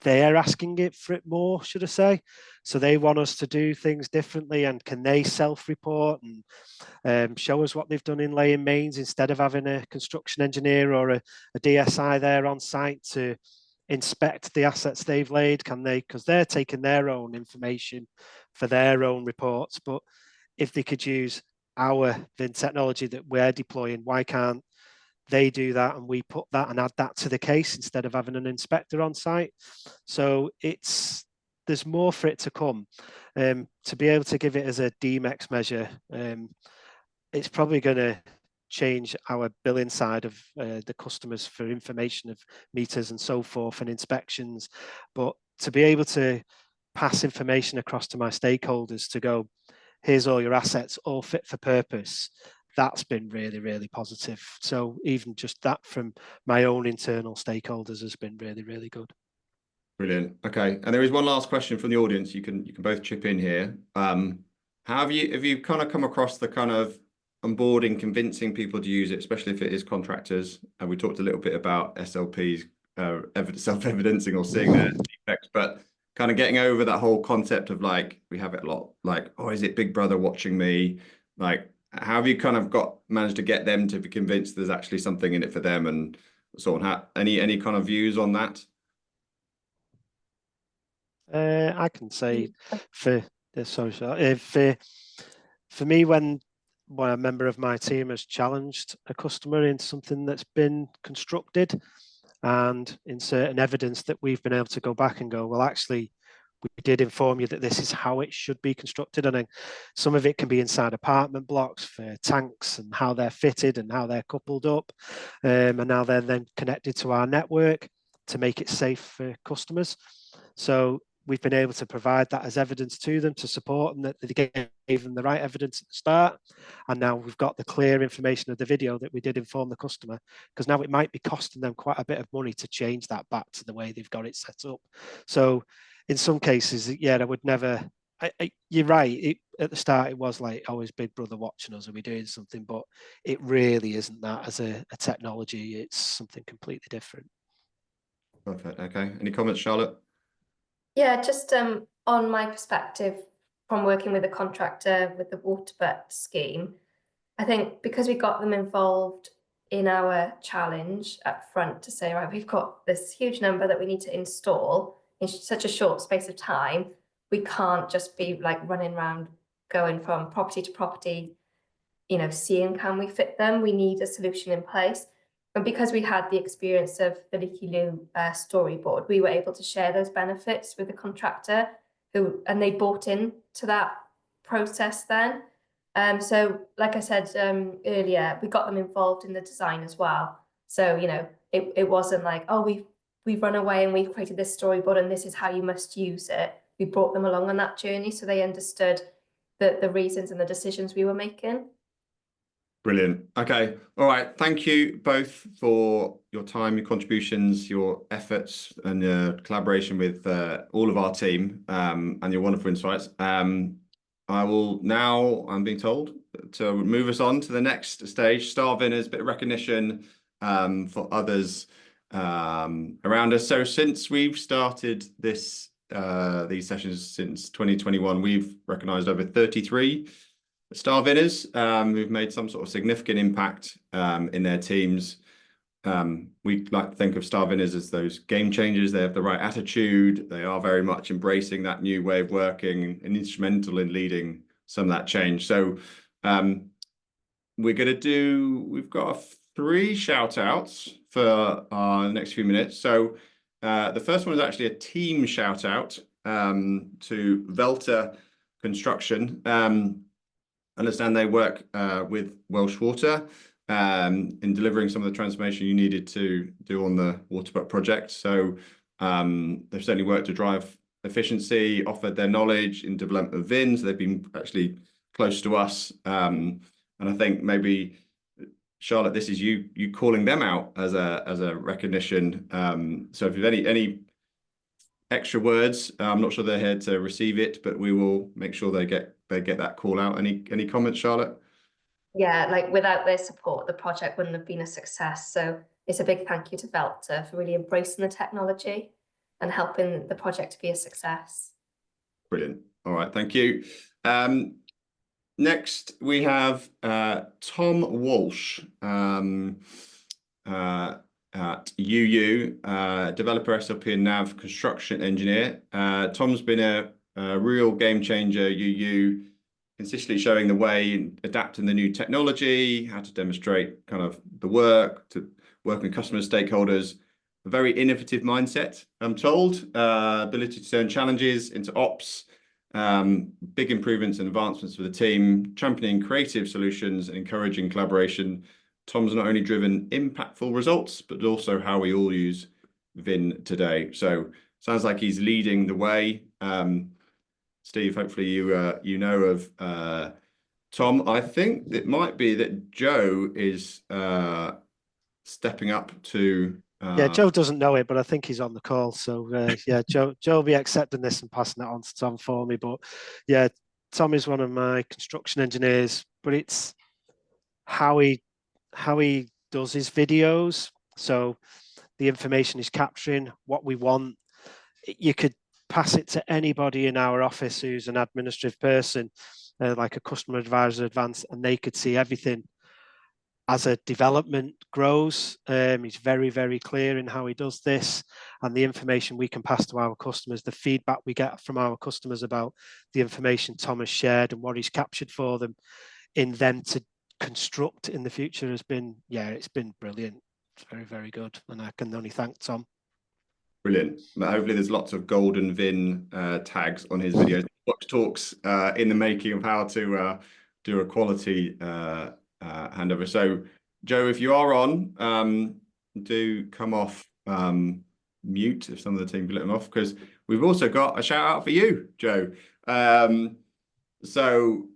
D: they're asking it for it more, should I say. So they want us to do things differently, and can they self-report and show us what they've done in laying mains instead of having a construction engineer or a DSI there on site to inspect the assets they've laid? Can they, because they're taking their own information for their own reports, but if they could use our Vyn technology that we're deploying, why can't they do that and we put that and add that to the case instead of having an inspector on site? So there's more for it to come. To be able to give it as a DMEX measure, it's probably going to change our billing side of the customers for information of meters and so forth and inspections. But to be able to pass information across to my stakeholders to go, here's all your assets, all fit for purpose, that's been really, really positive. So even just that from my own internal stakeholders has been really, really good.
E: Brilliant. Okay, and there is one last question from the audience. You can both chip in here. How have you kind of come across the kind of onboarding, convincing people to use it, especially if it is contractors? And we talked a little bit about SLPs self-evidencing or seeing their defects, but kind of getting over that whole concept of like, we have it a lot, like, oh, is it Big Brother watching me? Like, how have you kind of managed to get them to be convinced there's actually something in it for them and so on? Any kind of views on that?
D: I can say for me, when a member of my team has challenged a customer in something that's been constructed and in certain evidence that we've been able to go back and go, well, actually, we did inform you that this is how it should be constructed. And then some of it can be inside apartment blocks for tanks and how they're fitted and how they're coupled up. And now they're then connected to our network to make it safe for customers. So we've been able to provide that as evidence to them to support them, that they gave them the right evidence at the start. And now we've got the clear information of the video that we did inform the customer, because now it might be costing them quite a bit of money to change that back to the way they've got it set up. So in some cases, yeah, I would never, you're right. At the start, it was like, oh, is Big Brother watching us? Are we doing something? But it really isn't that as a technology. It's something completely different.
E: Perfect. Okay. Any comments, Charlotte?
C: Yeah, just on my perspective from working with a contractor with the water butt scheme, I think because we got them involved in our challenge up front to say, right, we've got this huge number that we need to install in such a short space of time, we can't just be like running around going from property to property, you know, seeing can we fit them. We need a solution in place. And because we had the experience of the Leaky Loo storyboard, we were able to share those benefits with the contractor and they bought in to that process then. So like I said earlier, we got them involved in the design as well. So, you know, it wasn't like, oh, we've run away and we've created this storyboard and this is how you must use it. We brought them along on that journey so they understood the reasons and the decisions we were making.
E: Brilliant. Okay. All right. Thank you both for your time, your contributions, your efforts, and your collaboration with all of our team and your wonderful insights. I will now, I'm being told, to move us on to the next stage, Star Vynners, bit of recognition for others around us. So since we've started these sessions since 2021, we've recognised over 33 Star Vynners who've made some sort of significant impact in their teams. We like to think of Star Vynners as those game changers. They have the right attitude. They are very much embracing that new way of working and instrumental in leading some of that change. So we've got 3 shout outs for our next few minutes. So the first one is actually a team shout out to Vynner Construction. Understand they work with Welsh Water in delivering some of the transformation you needed to do on the Waterbutt project. So they've certainly worked to drive efficiency, offered their knowledge in development of Vyn. So they've been actually close to us. And I think maybe, Charlotte, this is you calling them out as a recognition. So if you've any extra words, I'm not sure they're here to receive it, but we will make sure they get that call out. Any comments, Charlotte?
C: Yeah, like without their support, the project wouldn't have been a success. So it's a big thank you to Vynner for really embracing the technology and helping the project to be a success. Brilliant.
E: All right, thank you. Next, we have Tom Walsh at UU, developer, SLP and NAV construction engineer. Tom's been a real game changer, UU, consistently showing the way in adapting the new technology, how to demonstrate kind of the work, to work with customer stakeholders, a very innovative mindset, I'm told, ability to turn challenges into ops, big improvements and advancements for the team, championing creative solutions and encouraging collaboration. Tom's not only driven impactful results, but also how we all use Vyn today. So sounds like he's leading the way. Steve, hopefully you know of Tom. I think it might be that Joe is stepping up to.
D: Yeah, Joe doesn't know it, but I think he's on the call. So yeah, Joe will be accepting this and passing it on to Tom for me. But yeah, Tom is one of my construction engineers, but it's how he does his videos. So the information he's capturing, what we want. You could pass it to anybody in our office who's an administrative person, like a customer advisor advance, and they could see everything as a development grows. He's very, very clear in how he does this, and the information we can pass to our customers, the feedback we get from our customers about the information Tom has shared and what he's captured for them in them to construct in the future has been, yeah, it's been brilliant. It's very, very good. And I can only thank Tom.
E: Brilliant. Hopefully there's lots of golden Vyn tags on his videos. Talks in the making of how to do a quality handover. So Joe, if you are on, do come off mute if some of the team can let him off, because we've also got a shout out for you, Joe. So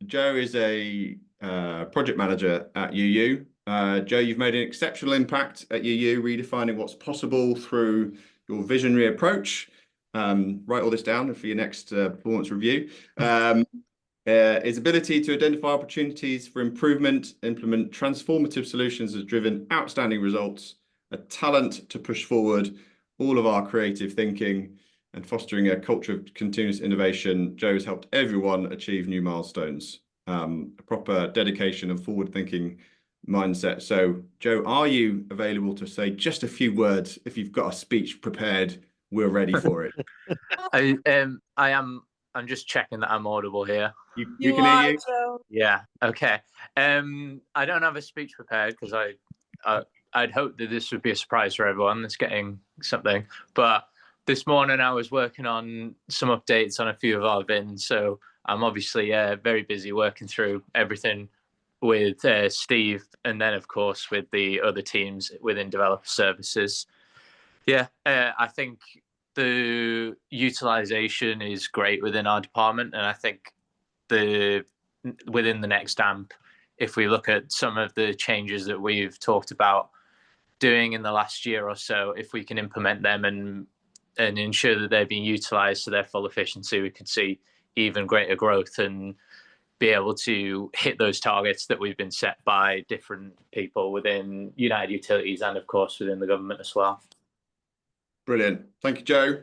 E: Joe is a project manager at UU. Joe, you've made an exceptional impact at UU, redefining what's possible through your visionary approach. Write all this down for your next performance review. His ability to identify opportunities for improvement, implement transformative solutions has driven outstanding results, a talent to push forward all of our creative thinking and fostering a culture of continuous innovation. Joe has helped everyone achieve new milestones, a proper dedication and forward-thinking mindset. So, Joe, are you available to say just a few words? If you've got a speech prepared, we're ready for it.
F: I am. I'm just checking that I'm audible here.
E: You can hear you.
A: Joe.
F: Yeah. Okay. I don't have a speech prepared because I'd hoped that this would be a surprise for everyone that's getting something. But this morning I was working on some updates on a few of our Vyns, so I'm obviously very busy working through everything with Steve, and then of course with the other teams within developer services. Yeah, I think the utilization is great within our department, and I think within the next AMP, if we look at some of the changes that we've talked about doing in the last year or so, if we can implement them and ensure that they're being utilized to their full efficiency, we could see even greater growth and be able to hit those targets that we've been set by different people within United Utilities and of course within the government as well.
E: Brilliant. Thank you, Joe.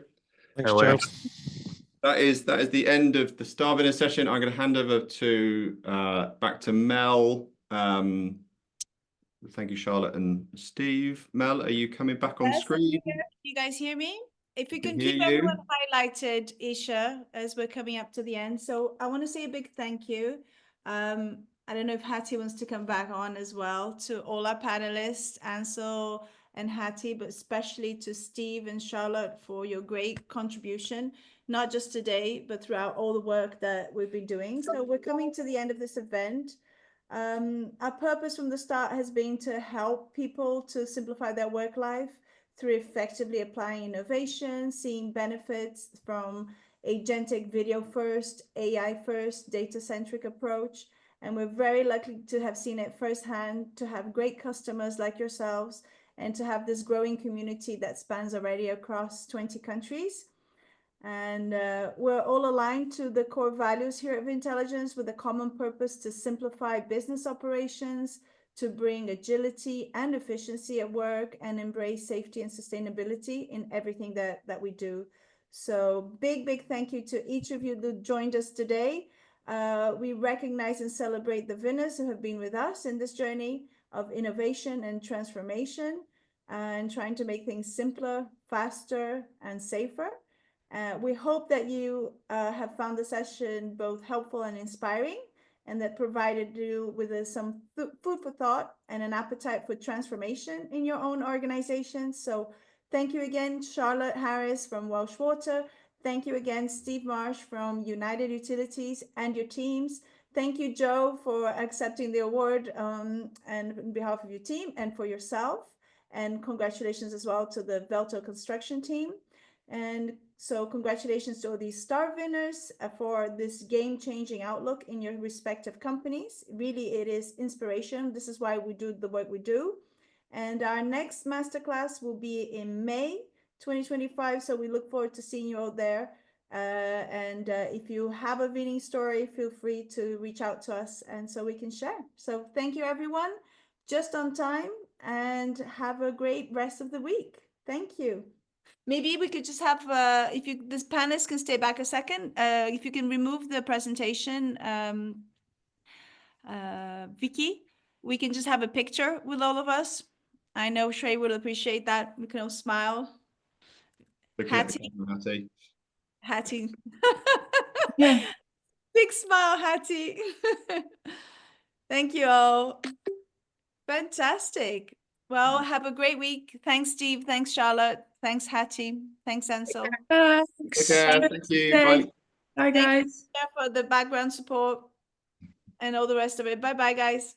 D: Thanks,
F: No
D: Joe.
F: worries.
E: That is the end of the Star Vynner session. I'm going to hand over to back to Mel. Thank you, Charlotte and Steve. Mel, are you coming back on
A: Yes, I'm
E: screen?
A: here. You guys hear me? If you
E: can
A: can
E: hear
A: keep
E: you.
A: everyone highlighted, Isha, as we're coming up to the end. So I want to say a big thank you. I don't know if Hattie wants to come back on as well, to all our panelists, Ansel and Hattie, but especially to Steve and Charlotte for your great contribution, not just today, but throughout all the work that we've been doing. So we're coming to the end of this event. Our purpose from the start has been to help people to simplify their work life through effectively applying innovation, seeing benefits from agentic video first, AI first, data-centric approach. And we're very lucky to have seen it firsthand, to have great customers like yourselves, and to have this growing community that spans already across 20 countries. And we're all aligned to the core values here at Vyntelligence, with a common purpose to simplify business operations, to bring agility and efficiency at work, and embrace safety and sustainability in everything that we do. So big thank you to each of you that joined us today. We recognize and celebrate the Vynners who have been with us in this journey of innovation and transformation, and trying to make things simpler, faster, and safer. We hope that you have found the session both helpful and inspiring, and that provided you with some food for thought and an appetite for transformation in your own organization. So thank you again, Charlotte Harris from Welsh Water. Thank you again, Steve Marsh from United Utilities and your teams. Thank you, Joe, for accepting the award and on behalf of your team and for yourself. And congratulations as well to the Velto construction team. And so congratulations to all these Star Vynners for this game-changing outlook in your respective companies. Really, it is inspiration. This is why we do the work we do. And our next masterclass will be in May 2025. So we look forward to seeing you all there. If you have a winning story, feel free to reach out to us and so we can share. So thank you, everyone. Just on time, and have a great rest of the week. Thank you. Maybe we could just have, this panelists can stay back a second. If you can remove the presentation, Vicky, we can just have a picture with all of us. I know Shrey will appreciate that. We can all smile. Hattie. Hattie.
B: Yeah.
A: Big smile, Hattie. Thank you all. Fantastic. Well, have a great week. Thanks, Steve. Thanks, Charlotte. Thanks, Hattie. Thanks, Ansel.
B: Thanks.
E: Thank you. Bye.
B: Bye,
A: Thank you
B: guys.
A: for the background support and all the rest of it. Bye-bye, guys.